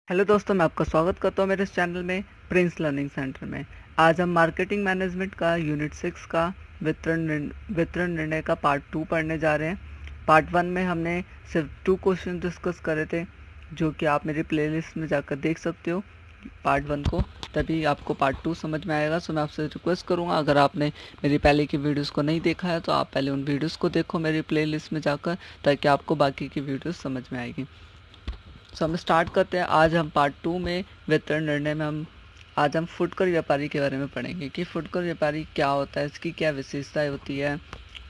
Hello दोस्तों, मैं आपका स्वागत करता हूँ मेरे इस चैनल में प्रिंस लर्निंग सेंटर में। आज हम मार्केटिंग मैनेजमेंट का यूनिट 6 का वितरण निर्णय का पार्ट 2 पढ़ने जा रहे हैं। पार्ट 1 में हमने सिर्फ 2 क्वेश्चन डिस्कस करे थे, जो कि आप मेरी प्लेलिस्ट में जाकर देख सकते हो पार्ट 1 को, तभी आपको पार्ट 2 समझ में आएगा। सो मैं आपसे रिक्वेस्ट करूँगा, अगर आपने मेरी पहले की वीडियोज़ को नहीं देखा है तो आप पहले उन वीडियोज़ को देखो मेरी प्लेलिस्ट में जाकर, ताकि आपको बाकी की वीडियोज़ समझ में आएगी। सो हम स्टार्ट करते हैं। आज हम पार्ट 2 में वितरण निर्णय में आज हम फुटकर व्यापारी के बारे में पढ़ेंगे कि फुटकर व्यापारी क्या होता है, इसकी क्या विशेषताएं होती है,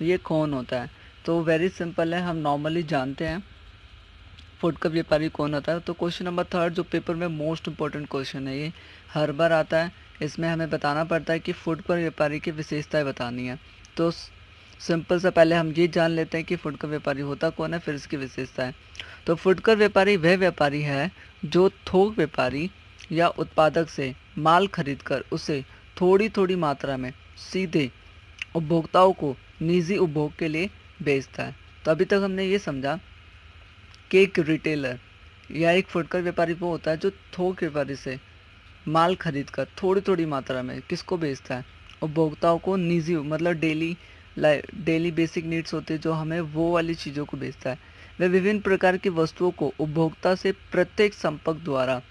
ये कौन होता है। तो वेरी सिंपल है, हम नॉर्मली जानते हैं फुटकर व्यापारी कौन होता है। तो क्वेश्चन नंबर 3 जो पेपर में मोस्ट इंपॉर्टेंट क्वेश्चन है, ये हर बार आता है। इसमें हमें बताना पड़ता है कि फुटकर व्यापारी की विशेषताएं बतानी है। तो सिंपल सा पहले हम ये जान लेते हैं कि फुटकर व्यापारी होता कौन है, फिर इसकी विशेषताएं। तो फुटकर व्यापारी वह व्यापारी है जो थोक व्यापारी या उत्पादक से माल खरीदकर उसे थोड़ी थोड़ी मात्रा में सीधे उपभोक्ताओं को निजी उपभोग के लिए बेचता है। तो अभी तक हमने ये समझा कि एक रिटेलर या एक फुटकर व्यापारी वो होता है जो थोक व्यापारी से माल खरीदकर थोड़ी थोड़ी मात्रा में किसको बेचता है, उपभोक्ताओं को निजी, मतलब डेली बेसिक नीड्स होते हैं जो हमें, वो वाली चीज़ों को बेचता है। वह विभिन्न प्रकार की वस्तुओं को उपभोक्ता से प्रत्येक संपर्क द्वारा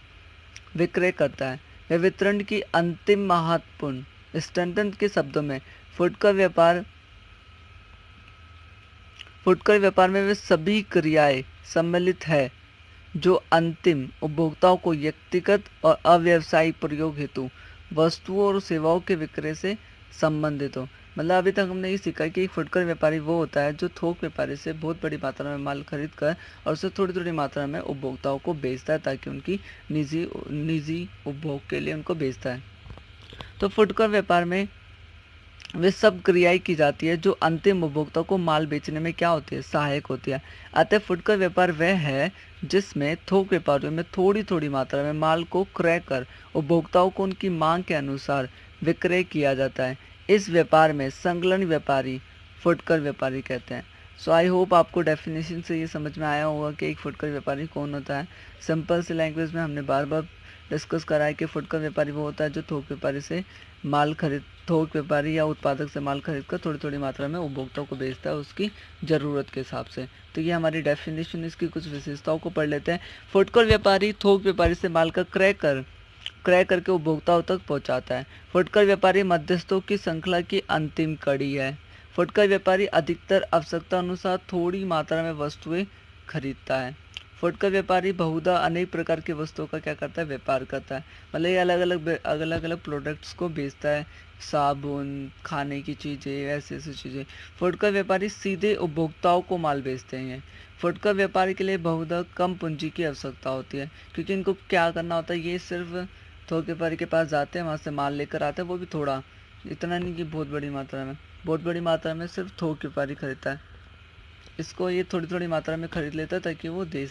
विक्रय करता है। वह वितरण की अंतिम महत्वपूर्ण स्टैंडर्ड के शब्दों में फुटकर व्यापार में वे सभी क्रियाएं सम्मिलित है जो अंतिम उपभोक्ताओं को व्यक्तिगत और अव्यवसायिक प्रयोग हेतु वस्तुओं और सेवाओं के विक्रय से संबंधित हो। मतलब अभी तक हमने ये सीखा कि एक फुटकर व्यापारी वो होता है जो थोक व्यापारी से बहुत बड़ी मात्रा में माल खरीद कर और उसे थोड़ी थोड़ी मात्रा में उपभोक्ताओं को बेचता है, ताकि उनकी निजी उपभोग के लिए उनको बेचता है। तो फुटकर व्यापार में वे सब क्रियाएं की जाती है जो अंतिम उपभोक्ता को माल बेचने में क्या होती है, सहायक होती है। अतः फुटकर व्यापार वह है जिसमें थोक व्यापारियों में थोड़ी थोड़ी मात्रा में माल को क्रय कर उपभोक्ताओं को उनकी मांग के अनुसार विक्रय किया जाता है। इस व्यापार में संलग्न व्यापारी फुटकर व्यापारी कहते हैं। सो आई होप आपको डेफिनेशन से ये समझ में आया होगा कि एक फुटकर व्यापारी कौन होता है। सिंपल सी लैंग्वेज में हमने बार बार डिस्कस करा है कि फुटकर व्यापारी वो होता है जो थोक व्यापारी या उत्पादक से माल खरीद कर थोड़ी थोड़ी मात्रा में उपभोक्ताओं को बेचता है उसकी ज़रूरत के हिसाब से। तो ये हमारी डेफिनेशन, इसकी कुछ विशेषताओं को पढ़ लेते हैं। फुटकर व्यापारी थोक व्यापारी से माल का क्रय करके उपभोक्ताओं तक पहुंचाता है। फुटकर व्यापारी मध्यस्थों की श्रृंखला की अंतिम कड़ी है। फुटकर व्यापारी अधिकतर आवश्यकता अनुसार थोड़ी मात्रा में वस्तुएं खरीदता है। फुटकर व्यापारी बहुधा अनेक प्रकार की वस्तुओं का क्या करता है, व्यापार करता है। मतलब ये अलग अलग प्रोडक्ट्स को बेचता है, साबुन, खाने की चीज़ें, ऐसी ऐसी चीज़ें। फुटकर व्यापारी सीधे उपभोक्ताओं को माल बेचते हैं। फुटकर व्यापारी के लिए बहुधा कम पूंजी की आवश्यकता होती है, क्योंकि इनको क्या करना होता है, ये सिर्फ थोक व्यापारी के पास जाते हैं, वहाँ से माल लेकर आते हैं, वो भी थोड़ा, इतना नहीं कि बहुत बड़ी मात्रा में सिर्फ थोक व्यापारी खरीदता है। इसको ये थोड़ी थोड़ी मात्रा में खरीद लेता है ताकि वो दे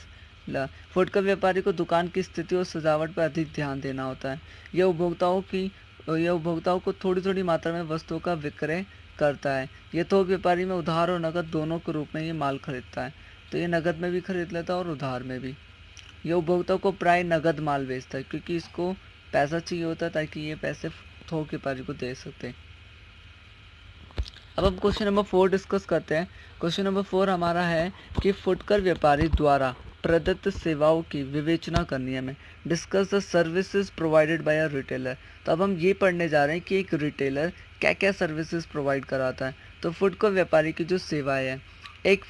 ला। फुटकर व्यापारी को दुकान की स्थिति और सजावट पर अधिक ध्यान देना होता है। यह उपभोक्ताओं को थोड़ी थोड़ी मात्रा में वस्तुओं का विक्रय करता है। यह थोक व्यापारी में उधार और नकद दोनों के रूप में ये माल खरीदता है। तो ये नकद में भी खरीद लेता है और उधार में भी। यह उपभोक्ताओं को प्राय नकद माल बेचता है, क्योंकि इसको पैसा चाहिए होता है ताकि ये पैसे थोक व्यापारी को दे सकते। अब हम क्वेश्चन नंबर 4 डिस्कस करते हैं। क्वेश्चन नंबर 4 हमारा है कि फुटकर व्यापारी द्वारा प्रदत्त सेवाओं की विवेचना करनी है हमें। Discuss the services provided by a retailer. तो अब हम ये पढ़ने जा रहे हैं कि एक रिटेलर क्या क्या सर्विसेज प्रोवाइड कराता है। तो फुटकर व्यापारी की जो सेवाएं हैं, एक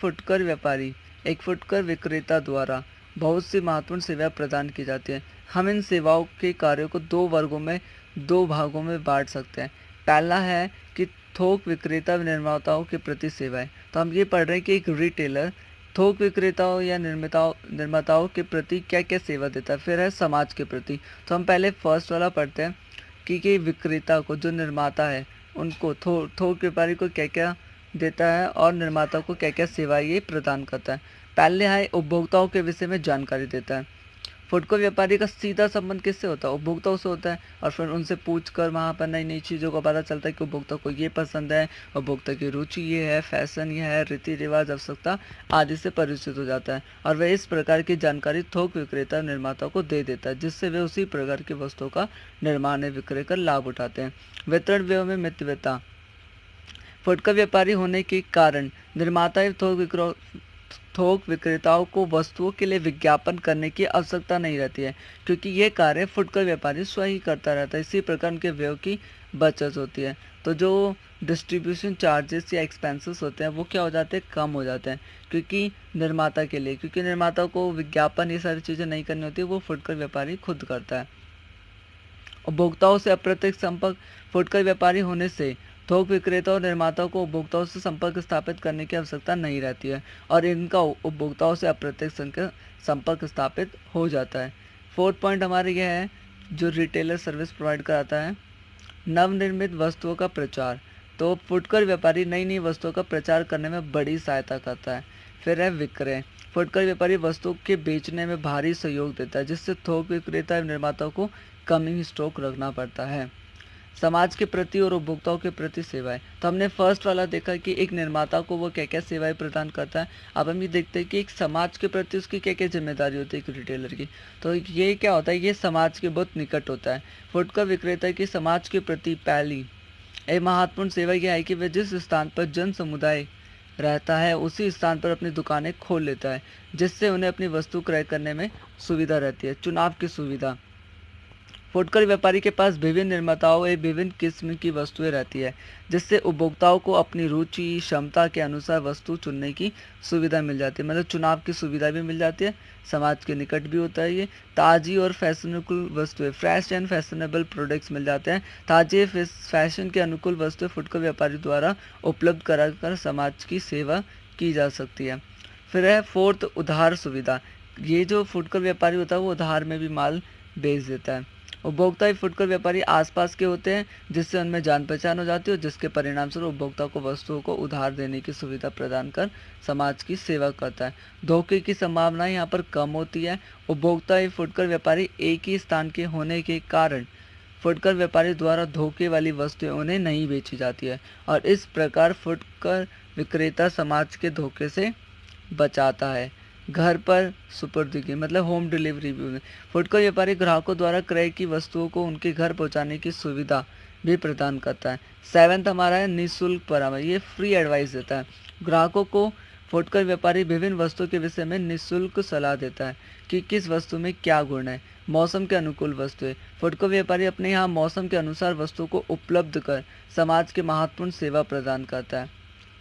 फुटकर विक्रेता द्वारा बहुत सी महत्वपूर्ण सेवाएं प्रदान की जाती हैं। हम इन सेवाओं के कार्यों को दो भागों में बांट सकते हैं। पहला है कि थोक विक्रेता व निर्माताओं के प्रति सेवाएं। तो हम ये पढ़ रहे हैं कि एक रिटेलर थोक विक्रेताओं या निर्माताओं के प्रति क्या क्या सेवा देता है। फिर है समाज के प्रति। तो हम पहले फर्स्ट वाला पढ़ते हैं कि विक्रेता को, जो निर्माता है, उनको थोक व्यापारी को क्या क्या देता है और निर्माता को क्या क्या सेवाएं ये प्रदान करता है। पहले है उपभोक्ताओं के विषय में जानकारी देता है। फुटकर व्यापारी का सीधा संबंध किससे होता है? उपभोक्ताओं से होता है, और फिर उनसे पूछकर वहाँ पर नई नई चीज़ों का पता चलता है कि उपभोक्ता को ये पसंद है, उपभोक्ता की रुचि ये है, फैशन ये है, रीति रिवाज, आवश्यकता आदि से परिचित हो जाता है, और वह इस प्रकार की जानकारी थोक विक्रेता और निर्माता को दे देता है, जिससे वे उसी प्रकार की वस्तुओं का निर्माण विक्रय कर लाभ उठाते हैं। वितरण व्यय में मितव्ययता। फुटकर व्यापारी होने के कारण निर्माता एवं थोक विक्रेताओं को वस्तुओं के लिए विज्ञापन करने की आवश्यकता नहीं रहती है, क्योंकि ये कार्य फुटकर व्यापारी स्वयं ही करता रहता है। इसी प्रकार उनके व्यय की बचत होती है। तो जो डिस्ट्रीब्यूशन चार्जेस या एक्सपेंसेस होते हैं वो क्या हो जाते हैं? कम हो जाते हैं, क्योंकि निर्माता के लिए, क्योंकि निर्माता को विज्ञापन ये सारी चीज़ें नहीं करनी होती, वो फुटकर व्यापारी खुद करता है। उपभोक्ताओं से अप्रत्यक्ष संपर्क। फुटकर व्यापारी होने से थोक विक्रेता और निर्माताओं को उपभोक्ताओं से संपर्क स्थापित करने की आवश्यकता नहीं रहती है, और इनका उपभोक्ताओं से अप्रत्यक्ष संपर्क स्थापित हो जाता है। फोर्थ पॉइंट हमारे यह है, जो रिटेलर सर्विस प्रोवाइड कराता है, नवनिर्मित वस्तुओं का प्रचार। तो फुटकर व्यापारी नई नई वस्तुओं का प्रचार करने में बड़ी सहायता करता है। फिर है विक्रय। फुटकर व्यापारी वस्तुओं के बेचने में भारी सहयोग देता है, जिससे थोक विक्रेता एवं निर्माताओं को कम ही स्टॉक रखना पड़ता है। समाज के प्रति और उपभोक्ताओं के प्रति सेवाएं। तो हमने फर्स्ट वाला देखा कि एक निर्माता को वो क्या क्या सेवाएं प्रदान करता है। अब हम ये देखते हैं कि एक समाज के प्रति उसकी क्या क्या जिम्मेदारी होती है एक रिटेलर की। तो ये क्या होता है, ये समाज के बहुत निकट होता है। फुटकर विक्रेता की समाज के प्रति पहली एक महत्वपूर्ण सेवा यह है कि वह जिस स्थान पर जन समुदाय रहता है उसी स्थान पर अपनी दुकानें खोल लेता है, जिससे उन्हें अपनी वस्तु क्रय करने में सुविधा रहती है। चुनाव की सुविधा। फुटकर व्यापारी के पास विभिन्न निर्माताओं एवं विभिन्न किस्म की वस्तुएं रहती है, जिससे उपभोक्ताओं को अपनी रुचि क्षमता के अनुसार वस्तु चुनने की सुविधा मिल जाती है। मतलब चुनाव की सुविधा भी मिल जाती है, समाज के निकट भी होता है। ये ताज़ी और फैशनेबल वस्तुएं, फ्रेश एंड फैशनेबल प्रोडक्ट्स मिल जाते हैं। ताज़े फैशन के अनुकूल वस्तुएं फुटकर व्यापारी द्वारा उपलब्ध कराकर समाज की सेवा की जा सकती है। फिर है फोर्थ, उधार सुविधा। ये जो फुटकर व्यापारी होता है वो उधार में भी माल बेच देता है। उपभोक्ता फुटकर व्यापारी आसपास के होते हैं, जिससे उनमें जान पहचान हो जाती है, जिसके परिणाम स्वरूप उपभोक्ता को वस्तुओं को उधार देने की सुविधा प्रदान कर समाज की सेवा करता है। धोखे की संभावना यहाँ पर कम होती है। उपभोक्ता फुटकर व्यापारी एक ही स्थान के होने के कारण फुटकर व्यापारी द्वारा धोखे वाली वस्तुएं उन्हें नहीं बेची जाती है, और इस प्रकार फुटकर विक्रेता समाज के धोखे से बचाता है। घर पर सुपुर्दगी मतलब होम डिलीवरी भी। फुटकर व्यापारी ग्राहकों द्वारा क्रय की वस्तुओं को उनके घर पहुंचाने की सुविधा भी प्रदान करता है। सेवेंथ हमारा है निःशुल्क परामर्श। ये फ्री एडवाइस देता है। ग्राहकों को फुटकर व्यापारी विभिन्न वस्तुओं के विषय में निःशुल्क सलाह देता है कि किस वस्तु में क्या गुण है। मौसम के अनुकूल वस्तुएं। फुटकर व्यापारी अपने यहाँ मौसम के अनुसार वस्तुओं को उपलब्ध कर समाज के महत्वपूर्ण सेवा प्रदान करता है।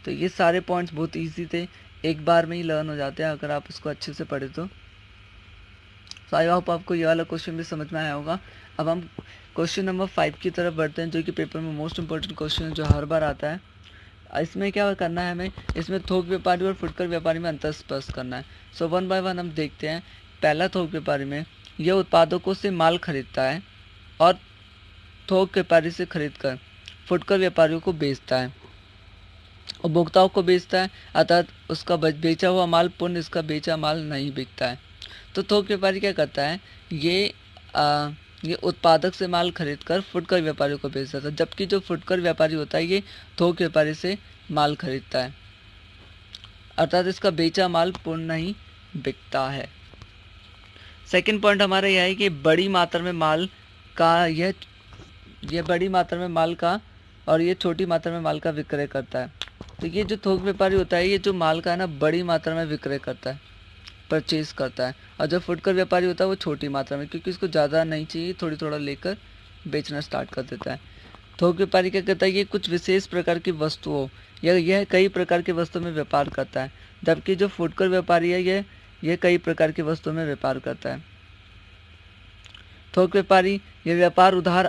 तो ये सारे पॉइंट्स बहुत ईजी थे, एक बार में ही लर्न हो जाते हैं अगर आप इसको अच्छे से पढ़े तो। आई होप आपको ये वाला क्वेश्चन भी समझ में आया होगा। अब हम क्वेश्चन नंबर 5 की तरफ बढ़ते हैं, जो कि पेपर में मोस्ट इंपॉर्टेंट क्वेश्चन है, जो हर बार आता है। इसमें क्या करना है हमें, इसमें थोक व्यापारी और फुटकर व्यापारी में अंतर स्पष्ट करना है। सो वन बाय वन हम देखते हैं। पहला, थोक व्यापारी में यह उत्पादकों से माल खरीदता है और थोक व्यापारी से खरीद कर फुटकर व्यापारियों को बेचता है, उपभोक्ताओं को बेचता है, अर्थात उसका बेचा हुआ माल पुनः इसका बेचा माल नहीं बिकता है। तो थोक व्यापारी क्या करता है, ये उत्पादक से माल खरीदकर फुटकर व्यापारियों को बेच देता है, जबकि जो फुटकर व्यापारी होता है ये थोक व्यापारी से माल खरीदता है, अर्थात इसका बेचा माल पुनः नहीं बिकता है। सेकंड पॉइंट हमारा यह है कि बड़ी मात्रा में माल का यह बड़ी मात्रा में माल का और ये छोटी मात्रा में माल का विक्रय करता है। तो ये जो थोक व्यापारी होता है ये जो माल का है ना बड़ी मात्रा में विक्रय करता है, परचेज करता है, और जो फुटकर व्यापारी होता है वो छोटी मात्रा में, क्योंकि उसको ज़्यादा नहीं चाहिए, थोड़ी थोड़ा लेकर बेचना स्टार्ट कर देता है। थोक व्यापारी क्या करता है, ये कुछ विशेष प्रकार की वस्तुओं या यह कई प्रकार की वस्तुओं में व्यापार करता है, जबकि जो फुटकर व्यापारी है यह कई प्रकार की वस्तुओं में व्यापार करता है। थोक व्यापारी ये व्यापार उधार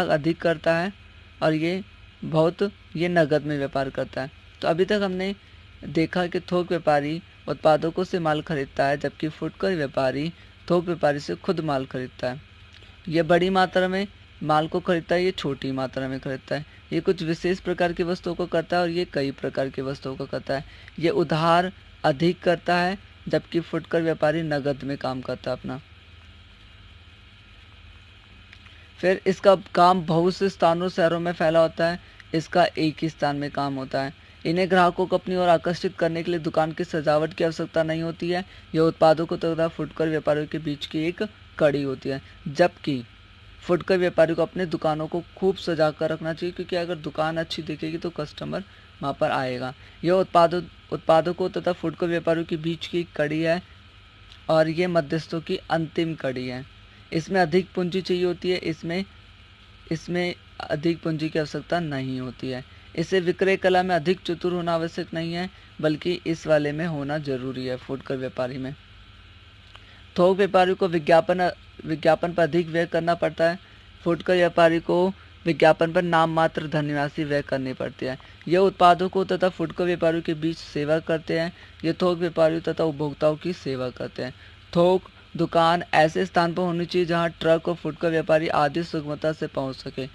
अधिक करता है और ये नगद में व्यापार करता है। तो अभी तक हमने देखा कि थोक व्यापारी उत्पादकों से माल खरीदता है, जबकि फुटकर व्यापारी थोक व्यापारी से खुद माल खरीदता है। ये बड़ी मात्रा में माल को खरीदता है, ये छोटी मात्रा में खरीदता है। ये कुछ विशेष प्रकार की वस्तुओं को करता है और ये कई प्रकार की वस्तुओं को करता है। ये उधार अधिक करता है, जबकि फुटकर व्यापारी नगद में काम करता है अपना। फिर इसका काम बहुत से स्थानों शहरों में फैला होता है, इसका एक ही स्थान में काम होता है। इन्हें ग्राहकों को अपनी ओर आकर्षित करने के लिए दुकान की सजावट की आवश्यकता नहीं होती है। यह उत्पादों को तथा फुटकर व्यापारियों के बीच की एक कड़ी होती है। जबकि फुटकर व्यापारी को अपने दुकानों को खूब सजा कर रखना चाहिए, क्योंकि अगर दुकान अच्छी दिखेगी तो कस्टमर वहाँ पर आएगा। यह उत्पादकों तथा फुटकर व्यापारियों के बीच की कड़ी है और ये मध्यस्थों की अंतिम कड़ी है। इसमें अधिक पूंजी चाहिए होती है, इसमें अधिक पूंजी की आवश्यकता नहीं होती है। इसे विक्रय कला में अधिक चतुर होना आवश्यक नहीं है, बल्कि इस वाले में होना जरूरी है, फुटकर व्यापारी में। थोक व्यापारी को विज्ञापन पर अधिक व्यय करना पड़ता है। फुटकर व्यापारी को विज्ञापन पर नाम मात्र धनराशि व्यय करनी पड़ती है। यह उत्पादों को तथा फुटकर व्यापारियों के बीच सेवा करते हैं। ये थोक व्यापारियों तथा उपभोक्ताओं की सेवा करते हैं। थोक दुकान ऐसे स्थान पर होनी चाहिए जहां ट्रक और फुटकर व्यापारी आदि सुगमता से पहुंच सके।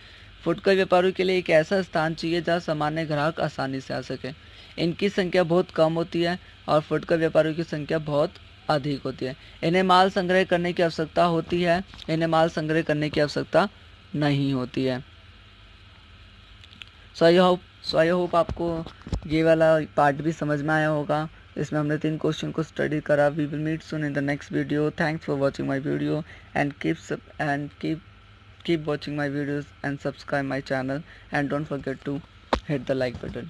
फुटकर व्यापारियों के लिए एक ऐसा स्थान चाहिए जहां सामान्य ग्राहक आसानी से आ सके। इनकी संख्या बहुत कम होती है और फुटकर व्यापारियों की संख्या बहुत अधिक होती है। इन्हें माल संग्रह करने की आवश्यकता होती है, इन्हें माल संग्रह करने की आवश्यकता नहीं होती है। सो आई होप आपको ये वाला पार्ट भी समझ में आया होगा। इसमें हमने 3 क्वेश्चन को स्टडी करा। We will meet soon in the next video. Thanks for watching my video and keep watching my videos and subscribe my channel and don't forget to hit the like button.